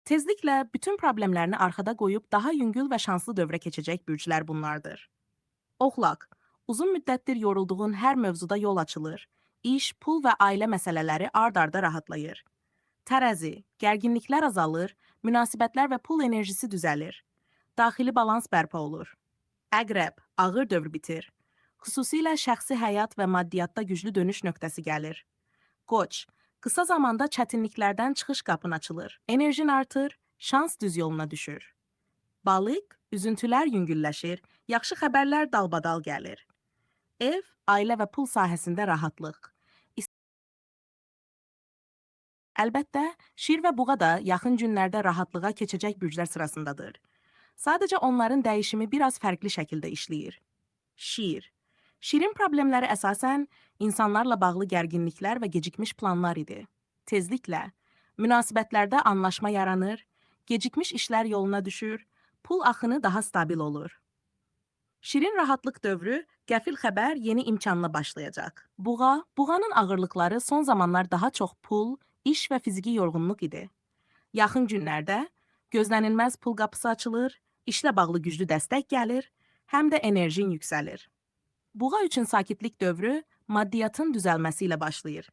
Tezliklə bütün problemlərini arxada qoyub daha yüngül və şanslı dövrə keçəcək bürclər bunlardır. Oğlaq, uzun müddətdir yorulduğun hər mövzuda yol açılır. İş, pul və ailə məsələləri ard-arda rahatlayır. Tərəzi, gərginliklər azalır, münasibətlər və pul enerjisi düzəlir. Daxili balans bərpa olur. Əqrəb, ağır dövr bitir. Xüsusilə şəxsi həyat və maddiyyatda güclü dönüş nöqtəsi gəlir. Qoç, qısa zamanda çətinliklərdən çıxış qapın açılır. Enerjin artır, şans düz yoluna düşür. Balıq, üzüntülər yüngülləşir, yaxşı xəbərlər dalbadal gəlir. Ev, ailə və pul sahəsində rahatlıq. Əlbəttə, şir və buğa da yaxın günlərdə rahatlığa keçəcək bürclər sırasındadır. Sadəcə onların dəyişimi biraz fərqli şəkildə işləyir. Şir. Şirin problemləri əsasən insanlarla bağlı gərginliklər və gecikmiş planlar idi. Tezliklə, münasibətlərdə anlaşma yaranır, gecikmiş işlər yoluna düşür, pul axını daha stabil olur. Şirin rahatlıq dövrü, qəfil xəbər yeni imkanla başlayacaq. Buğanın ağırlıqları son zamanlar daha çox pul, iş və fiziki yorğunluq idi. Yaxın günlərdə gözlənilməz pul qapısı açılır, işlə bağlı güclü dəstək gəlir, həm də enerjin yüksəlir. Buğa üçün sakitlik dövrü maddiyyatın düzəlməsi ilə başlayır.